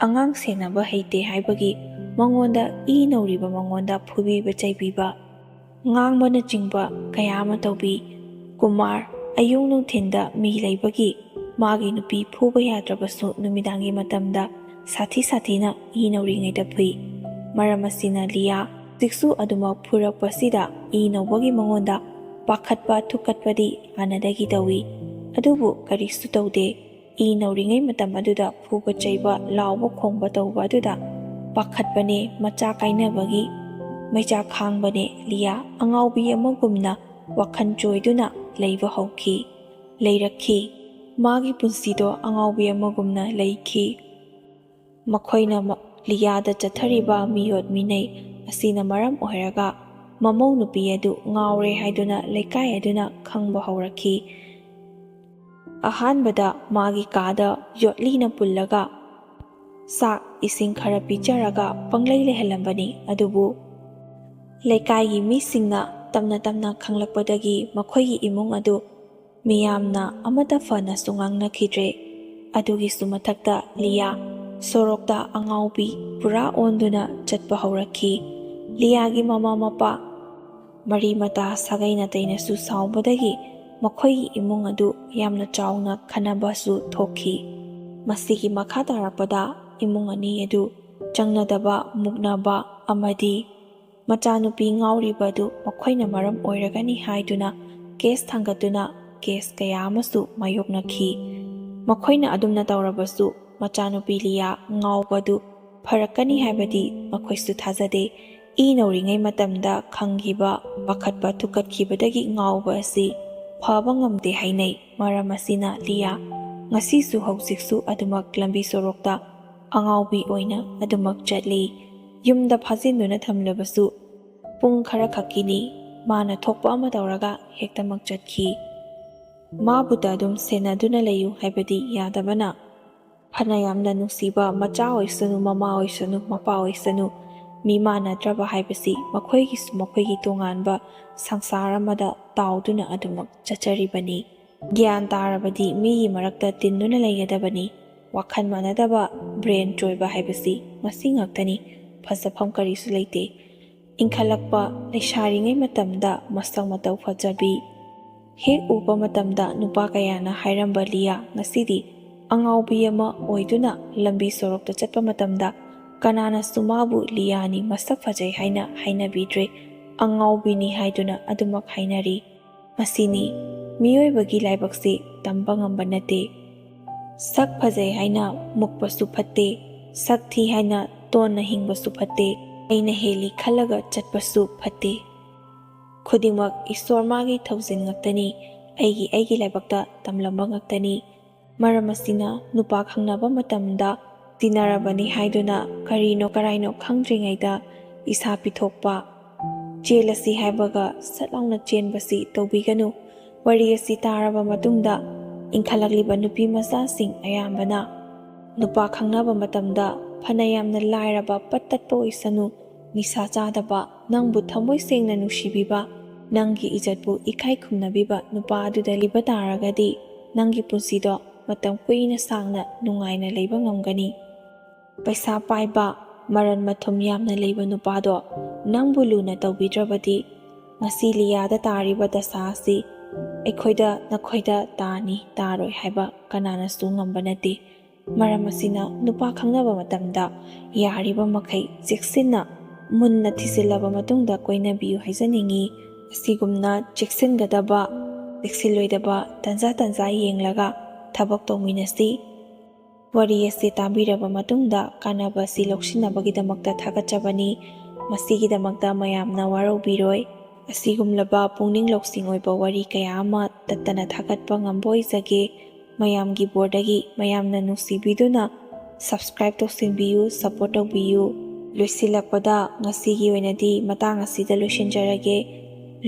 ꯑꯉꯥꯡ ꯁꯦꯟꯅꯕ ꯍꯩꯇꯦ ꯍꯥꯏꯕꯒꯤ ꯃꯉꯣꯟꯗ ꯏ ꯅꯧꯔꯤꯕ ꯃꯉꯣꯟꯗ ꯐꯨꯕꯤꯕ ꯆꯩꯕꯤꯕ, ꯉꯥꯡꯕꯅꯆꯤꯡꯕ ꯀꯌꯥ ꯑꯃ ꯇꯧꯕꯤ꯫ ꯀꯨꯃꯥꯔ ꯑꯌꯨꯛ ꯅꯨꯡꯊꯤꯟꯗ ꯃꯤ ꯂꯩꯕꯒꯤ ꯃꯥꯒꯤ ꯅꯨꯄꯤ ꯐꯨꯕ ꯌꯥꯗ꯭ꯔꯕꯁꯨ ꯅꯨꯃꯤꯗꯥꯡꯒꯤ ꯃꯇꯝꯗ ꯁꯥꯊꯤ ꯁꯥꯊꯤꯅ ꯏ ꯅꯧꯔꯤꯉꯩꯗ ꯐꯨꯏ꯫ ꯃꯔꯝ ꯑꯁꯤꯅ ꯂꯤꯌꯥ ꯍꯧꯖꯤꯛꯁꯨ ꯑꯗꯨꯃꯛ ꯐꯨꯔꯛꯄꯁꯤꯗ ꯏ ꯅꯧꯕꯒꯤ ꯃꯉꯣꯟꯗ ꯄꯥꯈꯠꯄ ꯊꯨꯛꯀꯠꯄꯗꯤ ꯍꯥꯟꯅꯗꯒꯤ ꯇꯧꯏ, ꯑꯗꯨꯕꯨ ꯀꯔꯤꯁꯨ ꯇꯧꯗꯦ꯫ ꯏ ꯅꯧꯔꯤꯉꯩ ꯃꯇꯝ ꯑꯗꯨꯗ ꯐꯨꯕ ꯆꯩꯕ ꯂꯥꯎꯕ ꯈꯣꯡꯕ ꯇꯧꯕ ꯑꯗꯨꯗ ꯄꯥꯈꯠꯄꯅꯦ, ꯃꯆꯥ ꯀꯥꯏꯅꯕꯒꯤ ꯃꯩꯆꯥꯛ ꯈꯥꯡꯕꯅꯦ ꯂꯤꯌꯥ ꯑꯉꯥꯎꯕꯤ ꯑꯃꯒꯨꯝꯅ ꯋꯥꯈꯜ ꯆꯣꯏꯗꯨꯅ ꯂꯩꯕ ꯂꯩꯔꯛꯈꯤ꯫ ꯃꯥꯒꯤ ꯄꯨꯟꯁꯤꯗꯣ ꯑꯉꯥꯎꯕꯤ ꯑꯃꯒꯨꯝꯅ ꯂꯩꯈꯤ꯫ ꯃꯈꯣꯏꯅ ꯂꯤꯌꯥꯗ ꯆꯠꯊꯔꯤꯕ ꯃꯤꯑꯣꯠ ꯃꯤꯅꯩ ꯑꯁꯤꯅ ꯃꯔꯝ ꯑꯣꯏꯔꯒ ꯃꯃꯧ ꯅꯨꯄꯤ ꯑꯗꯨ ꯉꯥꯎꯔꯦ ꯍꯥꯏꯗꯨꯅ ꯂꯩꯀꯥꯏ ꯑꯗꯨꯅ ꯈꯪꯕ ꯍꯧꯔꯛꯈꯤ꯫ ꯑꯍꯥꯟꯕꯗ ꯃꯥꯒꯤ ꯀꯥꯗ ꯌꯣꯠꯂꯤꯅ ꯄꯨꯜꯂꯒ ꯆꯥꯛ ꯏꯁꯤꯡ ꯈꯔ ꯄꯤꯖꯔꯒ ꯄꯪꯂꯩ ꯂꯩꯍꯜꯂꯝꯕꯅꯤ, ꯑꯗꯨꯕꯨ ꯂꯩꯀꯥꯏꯒꯤ ꯃꯤꯁꯤꯡꯅ ꯇꯞꯅ ꯇꯞꯅ ꯈꯪꯂꯛꯄꯗꯒꯤ ꯃꯈꯣꯏꯒꯤ ꯏꯃꯨꯡ ꯑꯗꯨ ꯃꯤꯌꯥꯝꯅ ꯑꯃꯠꯇ ꯐꯅꯁꯨ ꯉꯥꯡꯅꯈꯤꯗ꯭ꯔꯦ꯫ ꯑꯗꯨꯒꯤꯁꯨ ꯃꯊꯛꯇ ꯂꯤꯌꯥ ꯁꯣꯔꯣꯛꯇ ꯑꯉꯥꯎꯕꯤ ꯄꯨꯔꯥ ꯑꯣꯟꯗꯨꯅ ꯆꯠꯄ ꯍꯧꯔꯛꯈꯤ꯫ ꯂꯤꯌꯥꯒꯤ ꯃꯃꯥ ꯃꯄꯥ ꯃꯔꯤ ꯃꯇꯥ ꯁꯥꯒꯩ ꯅꯥꯇꯩꯅꯁꯨ ꯁꯥꯎꯕꯗꯒꯤ ꯃꯈꯣꯏꯒꯤ ꯏꯃꯨꯡ ꯑꯗꯨ ꯌꯥꯝꯅ ꯆꯥꯎꯅ ꯈꯟꯅꯕꯁꯨ ꯊꯣꯛꯈꯤ꯫ ꯃꯁꯤꯒꯤ ꯃꯈꯥ ꯇꯥꯔꯛꯄꯗ ꯏꯃꯨꯡ ꯑꯅꯤ ꯑꯗꯨ ꯆꯪꯅꯗꯕ ꯃꯨꯛꯅꯕ ꯑꯃꯗꯤ ꯃꯆꯥꯅꯨꯄꯤ ꯉꯥꯎꯔꯤꯕ ꯑꯗꯨ ꯃꯈꯣꯏꯅ ꯃꯔꯝ ꯑꯣꯏꯔꯒꯅꯤ ꯍꯥꯏꯗꯨꯅ ꯀꯦꯁ ꯊꯥꯡꯒꯠꯇꯨꯅ ꯀꯦꯁ ꯀꯌꯥ ꯑꯃꯁꯨ ꯃꯥꯌꯣꯛꯅꯈꯤ꯫ ꯃꯈꯣꯏꯅ ꯑꯗꯨꯝꯅ ꯇꯧꯔꯕꯁꯨ ꯃꯆꯥꯅꯨꯄꯤ ꯂꯤꯌꯥ ꯉꯥꯎꯕꯗꯨ ꯐꯔꯛꯀꯅꯤ ꯍꯥꯏꯕꯗꯤ ꯃꯈꯣꯏꯁꯨ ꯊꯥꯖꯗꯦ꯫ ꯏ ꯅꯧꯔꯤꯉꯩ ꯃꯇꯝꯗ ꯈꯪꯈꯤꯕ ꯄꯥꯈꯠꯄ ꯊꯨꯛꯀꯠꯈꯤꯕꯗꯒꯤ ꯉꯥꯎꯕ ꯑꯁꯤ ꯐꯕ ꯉꯝꯗꯦ ꯍꯥꯏꯅꯩ꯫ ꯃꯔꯝ ꯑꯁꯤꯅ ꯂꯤꯌꯥ ꯉꯁꯤꯁꯨ ꯍꯧꯖꯤꯛꯁꯨ ꯑꯗꯨꯃꯛ ꯂꯝꯕꯤ ꯁꯣꯔꯣꯛꯇ ꯑꯉꯥꯎꯕꯤ ꯑꯣꯏꯅ ꯑꯗꯨꯃꯛ ꯆꯠꯂꯤ꯫ ꯌꯨꯝꯗ ꯐꯥꯖꯤꯟꯗꯨꯅ ꯊꯝꯂꯕꯁꯨ ꯄꯨꯡ ꯈꯔ ꯈꯛꯀꯤꯅꯤ, ꯃꯥꯅ ꯊꯣꯛꯄ ꯑꯃ ꯇꯧꯔꯒ ꯍꯦꯛꯇꯃꯛ ꯆꯠꯈꯤ꯫ ꯃꯥꯕꯨꯗ ꯑꯗꯨꯝ ꯁꯦꯟꯅꯗꯨꯅ ꯂꯩꯌꯨ ꯍꯥꯏꯕꯗꯤ ꯌꯥꯗꯕꯅ ꯐꯅ ꯌꯥꯝꯅ ꯅꯨꯡꯁꯤꯕ ꯃꯆꯥ ꯑꯣꯏꯁꯅꯨ, ꯃꯃꯥ ꯑꯣꯏꯁꯅꯨ, ꯃꯄꯥ ꯑꯣꯏꯁꯅꯨ, ꯃꯤ ꯃꯥꯟꯅꯗ꯭ꯔꯕ ꯍꯥꯏꯕꯁꯤ ꯃꯈꯣꯏꯒꯤꯁꯨ ꯃꯈꯣꯏꯒꯤ ꯇꯣꯉꯥꯟꯕ ꯁꯪꯁꯥꯔ ꯑꯃꯗ ꯇꯥꯎꯗꯨꯅ ꯑꯗꯨꯃꯛ ꯆꯠꯆꯔꯤꯕꯅꯤ꯫ ꯒ꯭ꯌꯥꯟ ꯇꯥꯔꯕꯗꯤ ꯃꯤꯒꯤ ꯃꯔꯛꯇ ꯇꯤꯟꯗꯨꯅ ꯂꯩꯒꯗꯕꯅꯤ꯫ ꯋꯥꯈꯜ ꯃꯥꯟꯅꯗꯕ ꯕ꯭ꯔꯦꯟ ꯆꯣꯏꯕ ꯍꯥꯏꯕꯁꯤ ꯃꯁꯤ ꯉꯥꯛꯇꯅꯤ, ꯐꯖꯐꯝ ꯀꯔꯤꯁꯨ ꯂꯩꯇꯦ꯫ ꯏꯟꯈꯠꯂꯛꯄ ꯂꯩꯁꯥꯔꯤꯉꯩ ꯃꯇꯝꯗ ꯃꯁꯛ ꯃꯇꯧ ꯐꯖꯕꯤ ꯍꯦꯛ ꯎꯕ ꯃꯇꯝꯗ ꯅꯨꯄꯥ ꯀꯌꯥꯅ ꯍꯥꯏꯔꯝꯕ ꯂꯤꯌꯥ ꯉꯁꯤꯗꯤ ꯑꯉꯥꯎꯕꯤ ꯑꯃ ꯑꯣꯏꯗꯨꯅ ꯂꯝꯕꯤ ꯁꯣꯔꯣꯛꯇ ꯆꯠꯄ ꯃꯇꯝꯗ ꯀꯅꯥꯅꯁꯨ ꯃꯥꯕꯨ ꯂꯤꯌꯥꯅꯤ, ꯃꯁꯛ ꯐꯖꯩ ꯍꯥꯏꯅ ꯍꯥꯏꯅꯕꯤꯗ꯭ꯔꯦ, ꯑꯉꯥꯎꯕꯤꯅꯤ ꯍꯥꯏꯗꯨꯅ ꯑꯗꯨꯃꯛ ꯍꯥꯏꯅꯔꯤ꯫ ꯃꯁꯤꯅꯤ ꯃꯤꯑꯣꯏꯕꯒꯤ ꯂꯥꯏꯕꯛꯁꯤ ꯇꯝꯕ ꯉꯝꯕ ꯅꯠꯇꯦ꯫ ꯁꯛ ꯐꯖꯩ ꯍꯥꯏꯅ ꯃꯨꯛꯄꯁꯨ ꯐꯠꯇꯦ, ꯁꯛ ꯊꯤ ꯍꯥꯏꯅ ꯇꯣꯟꯅ ꯍꯤꯡꯕꯁꯨ ꯐꯠꯇꯦ, ꯑꯩꯅ ꯍꯦꯜꯂꯤ ꯈꯜꯂꯒ ꯆꯠꯄꯁꯨ ꯐꯠꯇꯦ꯫ ꯈꯨꯗꯤꯡꯃꯛ ꯏꯁꯣꯔ ꯃꯥꯒꯤ ꯊꯧꯖꯤꯜ ꯉꯥꯛꯇꯅꯤ, ꯑꯩꯒꯤ ꯂꯥꯏꯕꯛꯇ ꯇꯝꯂꯝꯕ ꯉꯥꯛꯇꯅꯤ꯫ ꯃꯔꯝ ꯑꯁꯤꯅ ꯅꯨꯄꯥ ꯈꯪꯅꯕ ꯃꯇꯝꯗ ꯇꯤꯟꯅꯔꯕꯅꯤ ꯍꯥꯏꯗꯨꯅ ꯀꯔꯤꯅꯣ ꯀꯔꯥꯏꯅꯣ ꯈꯪꯗ꯭ꯔꯤꯉꯩꯗ ꯏꯁꯥ ꯄꯤꯊꯣꯛꯄ, ꯆꯦꯜꯂꯁꯤ ꯍꯥꯏꯕꯒ ꯁꯠ ꯂꯥꯎꯅ ꯆꯦꯟꯕꯁꯤ ꯇꯧꯕꯤꯒꯅꯨ꯫ ꯋꯥꯔꯤ ꯑꯁꯤ ꯇꯥꯔꯕ ꯃꯇꯨꯡꯗ ꯏꯟꯈꯠꯂꯛꯂꯤꯕ ꯅꯨꯄꯤ ꯃꯆꯥꯁꯤꯡ ꯑꯌꯥꯝꯕꯅ ꯅꯨꯄꯥ ꯈꯪꯅꯕ ꯃꯇꯝꯗ ꯐꯅ ꯌꯥꯝꯅ ꯂꯥꯏꯔꯕ ꯄꯠ ꯇꯠꯄ ꯑꯣꯏꯁꯅꯨ, ꯅꯤꯁꯥ ꯆꯥꯗꯕ, ꯅꯪꯕꯨ ꯊꯃꯣꯏ ꯁꯦꯡꯅ ꯅꯨꯡꯁꯤꯕꯤꯕ, ꯅꯪꯒꯤ ꯏꯖꯠꯄꯨ ꯏꯀꯥꯏ ꯈꯨꯝꯅꯕꯤꯕ ꯅꯨꯄꯥ ꯑꯗꯨꯗ ꯂꯩꯕ ꯇꯥꯔꯒꯗꯤ ꯅꯪꯒꯤ ꯄꯨꯟꯁꯤꯗꯣ ꯃꯇꯝ ꯀꯨꯏꯅ ꯁꯥꯡꯅ ꯅꯨꯡꯉꯥꯏꯅ ꯂꯩꯕ ꯉꯝꯒꯅꯤ꯫ ꯄꯩꯁా パイバ ꯃꯔꯟ ꯃꯊꯨꯝ ꯌꯥꯝꯅ ꯂꯩꯕ ꯅꯨꯄꯥꯗꯣ ꯅꯪꯕꯨ ꯂꯨꯅ ꯇꯧꯕꯤꯗ꯭ꯔꯕꯗꯤ ꯉꯁꯤ ꯂꯤꯌꯥꯗ ꯇꯥꯔꯤꯕ ꯗꯁꯥ ꯑꯁꯤ ꯑꯩꯈꯣꯏꯗ ꯅꯈꯣꯏꯗ ꯇꯥꯅꯤ ꯇꯥꯔꯣꯏ ꯍꯥꯏꯕ ꯀꯅꯥꯅꯁꯨ ꯉꯝꯕ ꯅꯠꯇꯦ꯫ ꯃꯔꯝ ꯑꯁꯤꯅ ꯅꯨꯄꯥ ꯈꯪꯅꯕ ꯃꯇꯝꯗ ꯌꯥꯔꯤꯕ ꯃꯈꯩ ꯆꯦꯛꯁꯤꯟꯅ ꯃꯨꯟꯅ ꯊꯤꯖꯤꯜꯂꯕ ꯃꯇꯨꯡꯗ ꯀꯣꯏꯅꯕꯤꯌꯨ ꯍꯥꯏꯖꯅꯤꯡꯉꯤ꯫ ꯑꯁꯤꯒꯨꯝꯅ ꯆꯦꯛꯁꯤꯟꯒꯗꯕ ꯆꯦꯛꯁꯤꯜꯂꯣꯏꯗꯕ ꯇꯟꯖꯥ ꯌꯦꯡꯂꯒ ꯊꯕꯛ ꯇꯧꯃꯤꯟꯅꯁꯤ꯫ ꯋꯥꯔꯤ ꯑꯁꯤ ꯇꯥꯕꯤꯔꯕ ꯃꯇꯨꯡꯗ ꯀꯥꯟꯅꯕ ꯑꯁꯤ ꯂꯧꯁꯤꯟꯅꯕꯒꯤꯗꯃꯛꯇ ꯊꯥꯒꯠꯆꯕꯅꯤ꯫ ꯃꯁꯤꯒꯤꯗꯃꯛꯇ ꯃꯌꯥꯝꯅ ꯋꯥꯔꯧꯕꯤꯔꯣꯏ꯫ ꯑꯁꯤꯒꯨꯝꯂꯕ ꯄꯨꯛꯅꯤꯡ ꯂꯧꯁꯤꯡ ꯑꯣꯏꯕ ꯋꯥꯔꯤ ꯀꯌꯥ ꯑꯃ ꯇꯠꯇꯅ ꯊꯥꯒꯠꯄ ꯉꯝꯕ ꯑꯣꯏꯖꯒꯦ꯫ ꯃꯌꯥꯝꯒꯤ ꯕꯣꯔꯗꯒꯤ ꯃꯌꯥꯝꯅ ꯅꯨꯡꯁꯤꯕꯤꯗꯨꯅ ꯁꯕꯁꯀ꯭ꯔꯥꯏꯕ ꯇꯧꯁꯤꯟꯕꯤꯌꯨ, ꯁꯄꯣꯔꯠ ꯇꯧꯕꯤꯌꯨ꯫ ꯂꯣꯏꯁꯤꯜꯂꯛꯄꯗ ꯉꯁꯤꯒꯤ ꯑꯣꯏꯅꯗꯤ ꯃꯇꯥꯡ ꯑꯁꯤꯗ ꯂꯣꯏꯁꯤꯟꯖꯔꯒꯦ꯫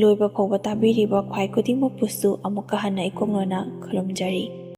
ꯂꯣꯏꯕ ꯐꯥꯎꯕ ꯇꯥꯕꯤꯔꯤꯕ ꯈ꯭ꯋꯥꯏ ꯈꯨꯗꯤꯡꯃꯛꯄꯨꯁꯨ ꯑꯃꯨꯛꯀ ꯍꯟꯅ ꯏꯀꯣꯛꯅꯅ ꯈꯨꯔꯨꯝꯖꯔꯤ꯫